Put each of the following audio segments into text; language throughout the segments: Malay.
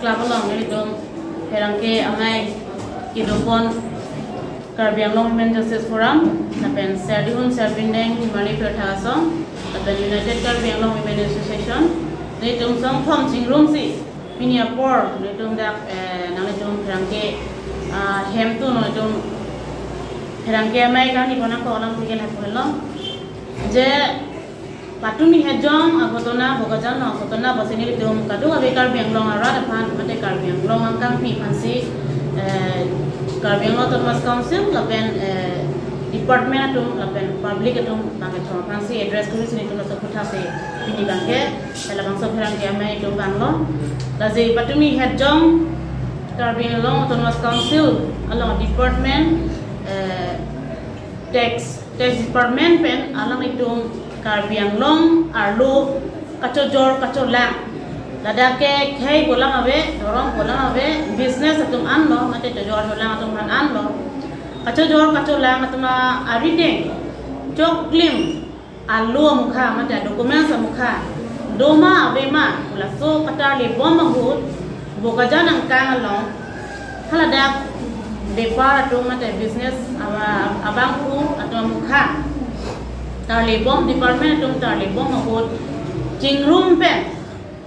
club along ni dong herangke amai idopon Karbiang Long Women Justice Forum napen Serdiun Serbindeng Mali Perthasong napen United Karbiang Long Women Association ni dong song thom chingrum si Minneapor ni dong dak nang ni dong herangke hem tu no dong herangke amai kan ni kona ko alam tikel hapolong je patumi hejong agotona bogajan no agotona basini dong kadu abe Karbiang Long ara depan mate Karbiang Long angkang pi pansi Karbiang Long Autonomous Council lapen department atum lapen public atum bangke thong pansi address kuri sini tu so kutha se pini bangke la bangso pherang ke amai tu banglo la je patumi hejong Karbiang Long Autonomous Council along department tax department pen alam itu Karbiang Long arlo kacojor kacolang ladake khai bolang abe dorong bolang abe business atum anlo mate jor bolang atum han anlo kacojor kacolang atuma arideng jok klim allo mukha mate dokumen sa mukha doma abe ma laso kata le bom mahut bokajan angkang along haladak depar atum mate business abangku atuma mukha Tarlibom department atum tarlibom mahut jingrum pen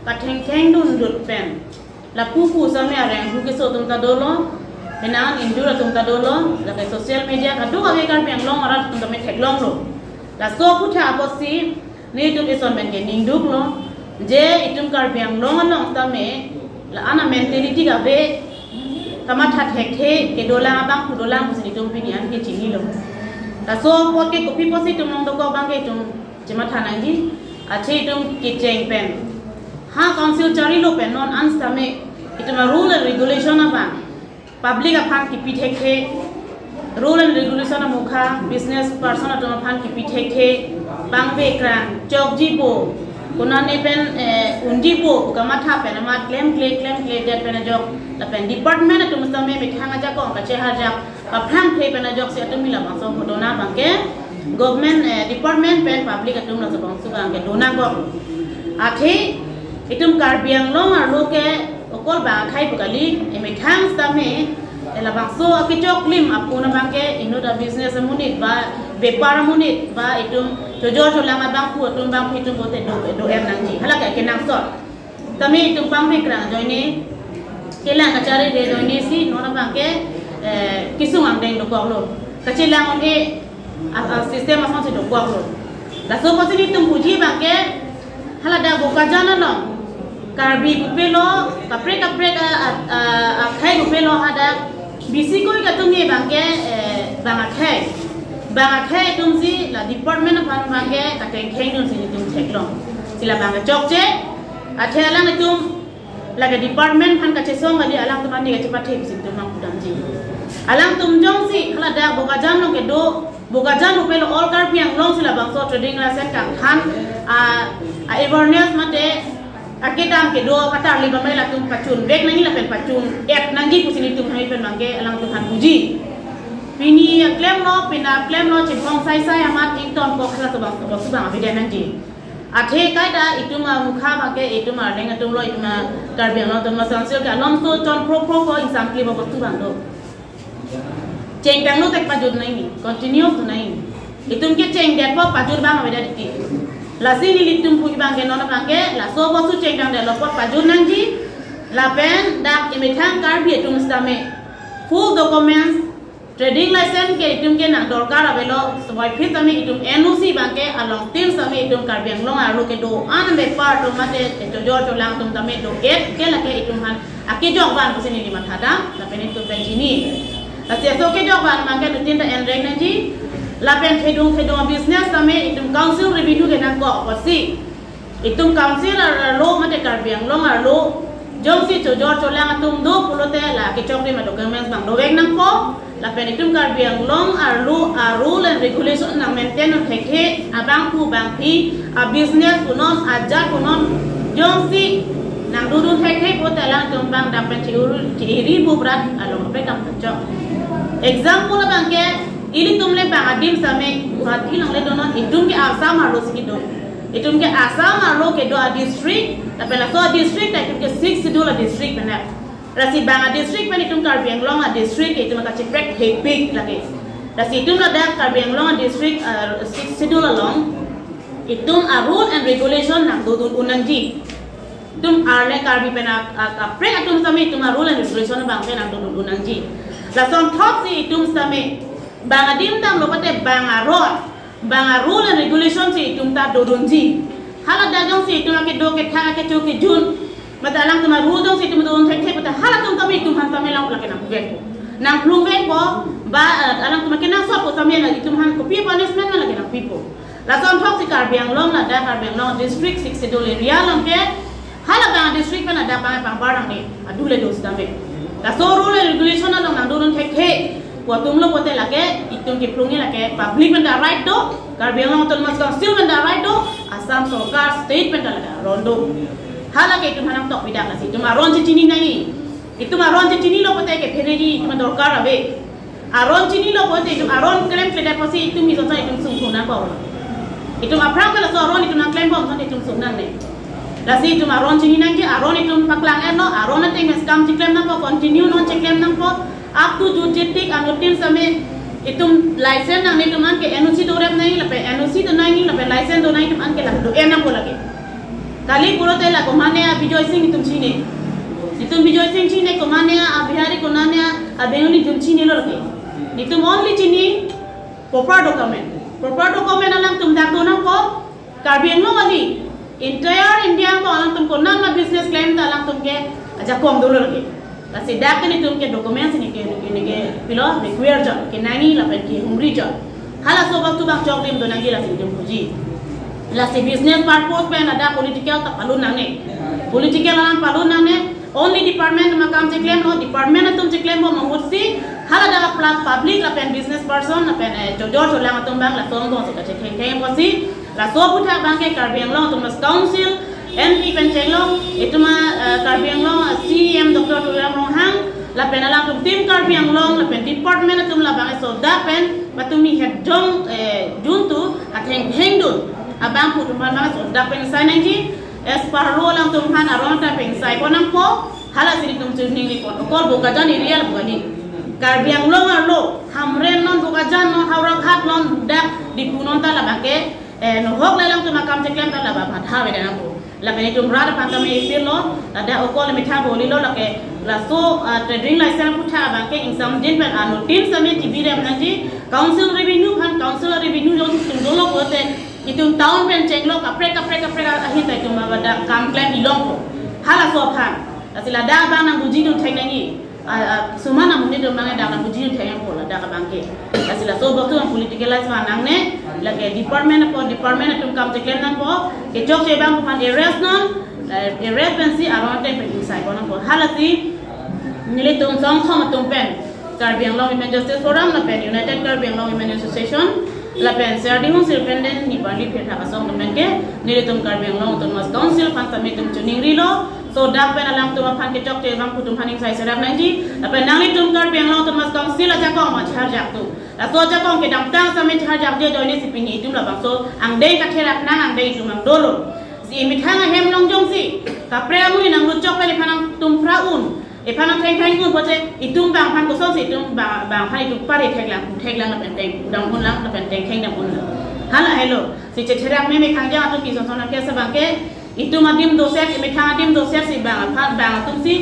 katheng dun dut pen la pupu same areng hu ke so tum ta dolo benan indura tum ta dolo la ke social media kadu age Karbiang Long arat tum ta me theklong lo la so putha aposi ni tum ison men ke ningduk lo je itum Karbiang Long along ta me la ana mentality ga be tama that hekhe ke dola bang ku dola musini tum pini an ke chini lo la so pot ke kopi posi tum nong doko bang ke tum jema thanangi ache tum kitchen pen ha council chari lo pen non anstame ituma rule and regulation apa public aphan ki pithekhe rule and regulation mukha business person atuma phan ki pithekhe bangbe kran chokji po kunane pen undi po kamatha pen ma claim that pen jok la pen department atum stame mithanga ja ko ka cheha ja ka phang the pen jok se atum mila bangso hodona bangke government department pen public atum na sabang su bangke dona ko athe itum Karbiang Long arlo ke okol ba khai pukali emithang stame ela bangso akichok lim apuna bangke inoda business munit ba bepar munit ba itum jojor jolanga bangku atum bang itum bote do em nangji halaka ke nang sot tami itum pang bekrang joine kelang kacari de joine si nona bangke kisung angdeng do koklo kacilang on e sistem ason se do koklo la so posini itum puji bangke halada bokajana no Karbi kupelo kapre khai kupelo hada bisi koi katumi bangke bangakhai tumsi la department of bangke kateng kheng dun sini tum theklong sila bangke chokche athela na tum laga department phan kache song ali alang tum ani kache pathe bisin tum mang kudanji alang tum jong si khala da bogajan long ke do bogajan upelo all Karbiang Long sila bangso trading la set kang khan awareness mate akitam ke do kata liba mai la tum pacun bek nangi la pen pacun et nangi kusini tum hai pen mangke alang tum han puji pini claim no chipong sai amat ington ko khala subang abide nanji athe kai da ituma mukha bangke ituma lenga tum lo ituma Karbiang Long tum sansil ka lom so ton pro ko example bo subang do cheng dang no tek pajud nai ni continue tu nai itum ke cheng det po pajud bang abide diti la sini litum puji bangke nona bangke la so bosu ceng dang de lopot pajun nangji la pen dak imithang Karbi tum stame full documents trading license ke itum ke nang dorkar abelo soi phit ami itum NOC bangke along tin sami itum Karbiang Long aru ke do an be part to mate to jor to lang tum tame do et ke la ke itum han aki jok ban kusini di mathada la pen itum benjini la se so ke jok ban bangke do tin da en reng nangji lapen thedong business tame itum council review ke nang ko pasi itum council lo mate Karbiang Long arlo jong si jor cholang atum do pulote la ke chokri ma documents bang doweng nang ko lapen itum Karbiang Long arlo rule and regulation nang maintain on thekhe abang pu bang pi a business kunon ajar kunon jong si nang dudu thekhe pote lang tum bang dapen theory bu brat along pe kam chok example bang ke ili tumle bangadim same hati lang le donon itum ke asam arlo sikido itum ke asam arlo ke do a district tapi la so district itu ke 6 schedule district benar rasi banga district pen itu Karbi Anglong district itu maka ceprek hebig lagi rasi itu ada Karbi Anglong district 6 schedule along itu rule and regulation nang dudun unanji itu arne Karbi pen aprek itu sami itu rule and regulation bang pen nang dudun unanji la som top si itu sami banga dim tam lo pate banga rule and regulation si itu ta dudunji hala dajong si itu make do ke tha ke chu ke jun mata alang tuma rule dong si itu don thek thek mata hala tum kami itu han kami lang laki nang plung vek ko ba alang tuma ke nang so ko kami lagi itu han ko pi punishment lagi nang pipo la som thok si Karbi Anglong la da Karbi Anglong district 6 schedule area lang ke hala bang district pen ada bang barang ni adule dos dame la so rule and regulation along nang don thek thek ko tum lo pote lage itu ke plungi lage public pen da right do Karbi Anglong tul mas council pen da right do asam sarkar state pen da rondo hala ke itu manam tok bidak nasi itu maron cini nai itu maron cini lo pote ke pheri itu dorkar abe aron cini lo pote itu aron claim peda posi itu mi sota itu sungkuna pa itu aprang kala so aron itu nang claim bom itu sungnan ne lasi itu maron cini nang ke aron itu paklang eno aron ate mes kam claim nang po continue non claim nang po up to jujetik anutin same itu license nang itu man ke NOC dorep nai lape NOC to nai lape license do nai itu man ke la do enam ko lagi kali puro tela komane Bijoy Singh itum chine itum Bijoy Singh chine komane Bihari konane Bengali itum chine lo lagi itum only chini proper document alang tum dak dona ko Karbi Anglong ali entire India ko alang tum konan na business claim ta alang tum ke aja kom dolo lagi kasi dak ni tum ke documents ni ke pilo require ja ke nani la pen ke humri ja hala so waktu bak job dim donangi la tum puji la se business purpose pen ada political ta palun nang ne political alam palun nang ne only department makam je claim no department tum je claim mo mahutsi hala da public la pen business person la pen jojor cholang tum bang la tong dong se ka theng ko si la so putha bang ke Karbi Anglong tum council MP pen chelong itu ma Karbi Anglong CM Dr. Turam Rohang la pen alang tum tim Karbi Anglong la pen department tum la bang so da pen batumi head dong juntu atheng dun abang putu mana so da pen sai nang ji as par lo lang tum han aron ta pen sai ko nang ko hala sini tum chuni ni ko boka jan real bani Karbi Anglong arlo hamren non boka jan no hawrak hat non da di punon ta la bake no hok la lang tum makam cheklem ta la ba phat ha we da ko la pen tum rada panta me fir lo la da o ko la mitha boli lo la ke la so trading license putha bake insam din pen anu tin same tv re apna ji council revenue jo tum dolo ko te itu tahun pen cenglo kaprek ahi ta itu mawada kam claim ilong ko hala so phan asila da bang nang buji dun theng nang ni sumana munni dum nang da nang buji dun theng ko la da ka bangke asila so boktu political life nang ne la ke department tum kam claim nang ko ke jok se bang phan arrest non arrest pen si aron te pen sai ko nang ko hala si nile tum song thom tum pen Karbi Anglong Women Justice Forum la pen United Karbi Anglong Women Association la pen serdi hon independent ni bali phe tha asong men ke nile tum Karbi Anglong tum mas council pan tami tum chuning ri lo so dak pen alam tum phan ke chok te bang putum phaning sai serak nang ji la pen nang ni tum Karbi Anglong tum mas council aja ko ma chhar jak tu la so ja ko ke dam tang same chhar jak je joine sipini tum la bang so ang dei ka therak nang ang dei tum ang dolo si mi thang hem long jong si ka premu nang lu chok pe phanang tum fraun phanang theng ngun pote itum bang phan ko so si tum bang phan itum pare thek lang la pen teng dang hun lang la pen teng theng dang hun hala hello si che therak me khang ja tum ki so na ke sa bang ke itum adim doset me thang adim doset si bang phan bang tum si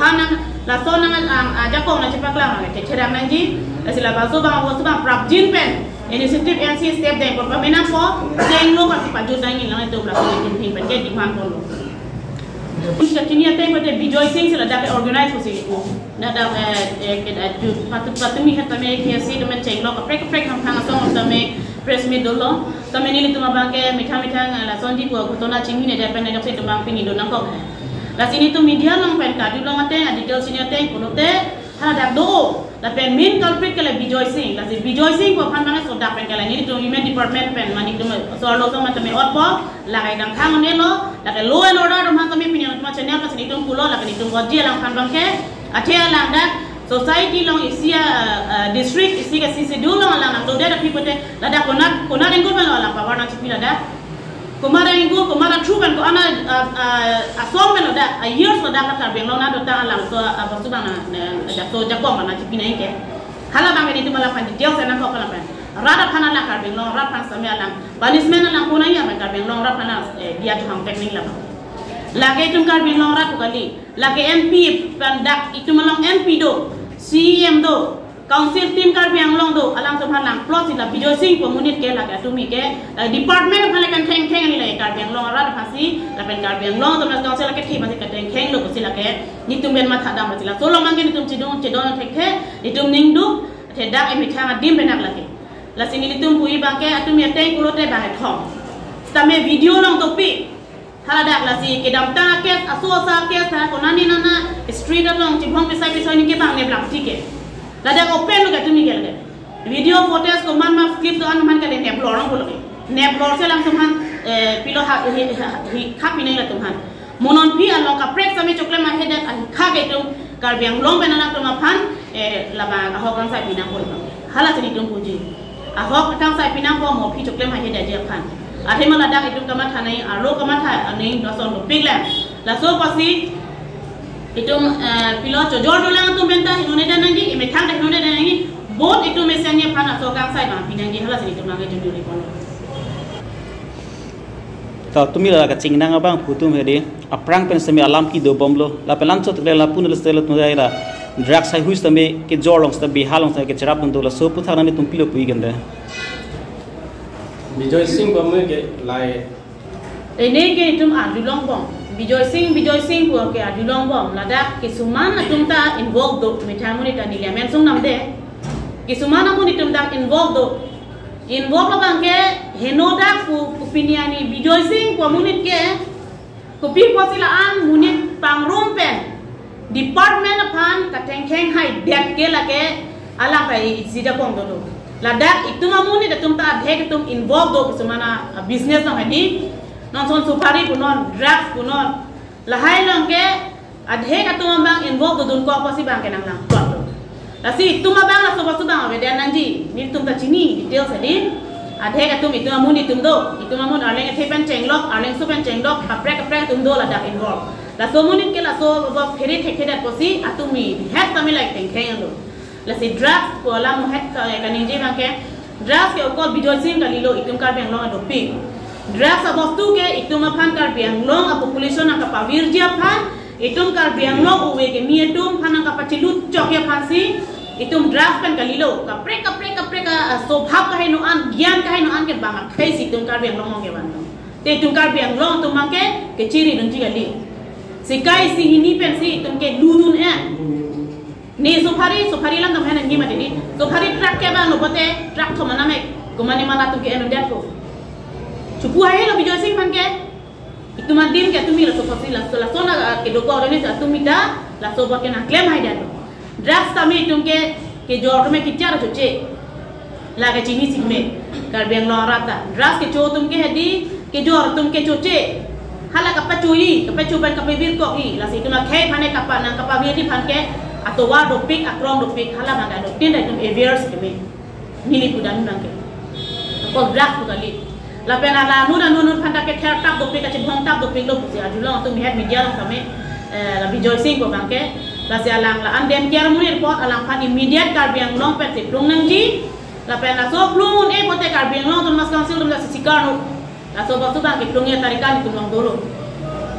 phanang la so nang aja ko na che pak lang la che therak nang ji asila ba so bang prap jin pen initiative NC step deng ko pamena ko deng lo ka si pa jud dang ni lang tum la ko tin pen ke di man ko lo Kini ada yang pada Bijoy Singh sila dapat organize ko sih, na dapat patu mi hat kami kiasi dengan cenglo kaprek ham thang asong kami press meet dulu, kami ni litu mabangke mitha la sondi ko kutona chingi ne dapat na dapat dumang pini do nang ko. La sini tu media lang pen kadu lang ate detail sini ate kuno te hala dak do la pen main culprit kala Bijoy Singh la si Bijoy Singh ko phan mana so dapat kala ni tu women department pen mani tu so lo so mata me otpo la kai dang khang ne lo la kai law and order dum kami punya tu channel ka sini tu pulo la kai tu gojia lang phan bangke ate lang dak society long isia district isi ka sisi dulu lang do da people te la da kona engol la pa warna chipi la da kumara ingul kumara truban ko ana asommen oda years oda ka karbeng long na do ta alang so abasu bang na so jakom na chipina ke hala bang ni tumala pan dia sana ko kala pan rada pana la karbeng long rada pan samya lang banismen lang kuna ya me karbeng long rada pana dia tu hang teknik la lagi tum karbeng long rada kali lagi MP pandak itu malong MP do CM do Council team karbeng long do alang tu halang plot sila Bijoy Singh pemunit ke lagi atumi ke department halakan keng ni lagi karbeng long rada pasi lapen karbeng long tu mas council lagi thima sila keng lo sila ke ni tum ben mat hadam sila solo mangke ni tum cidong thek ni tum ningdu thedak emitha dim benak lagi la sini tum pui bangke atumi teng ulote bang thong tame video long topi haladak la si ke dam ta ke asosa ke sa konani nana street long chibong pisai ni ke bang ne blak tike lada open lo gatumi gel video photos ko man ma clip to an man ka ne blor long bolo ne blor se lang tuman pilo ha hi khapi nei la tuman monon pi along ka prek sami chokle ma hedat an kha ge tum karbeng long benana to ma phan laba ka hokang sai pinang bol hala tini tum puji ahok kang sai pinang ko mo pi chokle ma hedat je phan athe mala dak itum kama thanai aro kama tha anei doson lo pigla la so pasi itum pilo chojor dolang tum benta hinone danangi ime thang da hinone danangi bot itum mesanya phana so kang sai ma pinangi hala sini tum ngai jodi ri kon ta tumi la ka chingnang abang putum hedi aprang pen sami alam ki do bomlo la pelan chot le la punul stel tu dai la drug sai huis tambe ke jorlong sta bi halong sa ke charap do la so pu thana ni tum pilo pui ganda Bijoy Singh bamu ke lai ini ke itum adulong bom Bijoy Singh ko ke adulong bom lada kisuman atum ta involve do mithamuni ta nilia men sung namde kisuman amun itum ta involve bang ke henoda ku piniani Bijoy Singh ko munit ke ko pi posila an munit pangrum pen department pan ka tengkheng hai det ke la ke ala kai sida pong do ladak itum amuni datum ta adhe tum involve do kisumana business na hadi non son supari punon drugs punon lahai long ke adhe katum bang involve do dun ko pasi bang ke nang lang la si itum bang la soba bang ave dan nanji ni tum ta chini details hadi adhe katum itum amuni tum do itum amun arleng the pen chenglok arleng su pen chenglok kapre tum do ladak involve la so munit ke la so ba pheri thek dat posi atumi het tami like tengkheng do la si drugs ko la mo het ka kaninje bang ke drugs ke okol Bijoy Singh kalilo itum karbeng long do pi drugs abostu ke itum aphan karbeng long a population ka pawir dia phan itum karbeng long uwe ke mietum phan ka pachilut chokya phansi itum drugs pen kalilo kapre ka sobhab ka henu an gyan ka henu an ke bang khai si itum karbeng long ke ban te itum karbeng long tum ke chiri dun ji gali sikai si hini pen si itum ke ludun ni supari lang kamhen ngi mati ni supari truck ke bang no bote truck to mana me kumani mana tu ke enu det ko chupu hai lo Bijoy Singh pan ke itu madim ke tumi la supasi la sona ke do ko ni sa tumi da la so ke na claim hai dat drugs tami tum ke jor me ki chara choche la ke chini sikme karbeng lo rata drugs ke cho tum ke hedi ke jor tum ke choche hala ka pachui ka pachuban ka pebir ko hi la si tuma khai phane ka pa nang ka pa wir di phan ke atwa dopik akrong dopik hala manga do tin da tum awares ke me nili pudan nang ke ko drug ko kali la pena la nu phanda ke ther tap dopik ka chibong tap dopik lo pusi ajulong tum het media long kame la Bijoy Singh ko bang ke la se alang la andem kiar munir pot alang phan immediate karbeng long pet se plung nang ji la pena so plung e pote karbeng long tum mas council tum la sikar no la so basu bang ke plung ye tarikan tum long dolo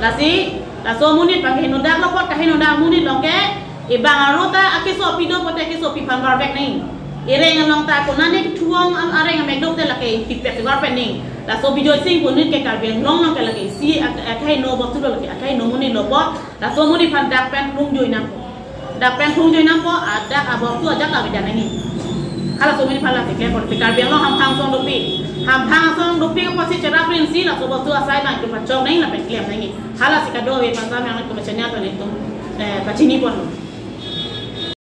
la so munit bang ke henoda lo pot ka henoda munit long ke ibang arota akiso pido pote akiso pi panggar bek nei ireng long ta ko nane thuong am areng me dok te la ke pi pe gar pe nei la so Bijoy Singh ko nit ke karbeng long ke la ke si akai no bo tu lo ke akai no muni lo bo la so muni phan dak pen plung joi nam ko dak pen plung joi nam ko ada abor tu aja ka bidan nei hala so muni phan la ke ko karbeng long ham phang song do pi ko pasi chara prin si la so bo tu asai bang ko pachong nei la pe klem nei hala si ka do we pan sa me ko chanya to nei tum pachini pon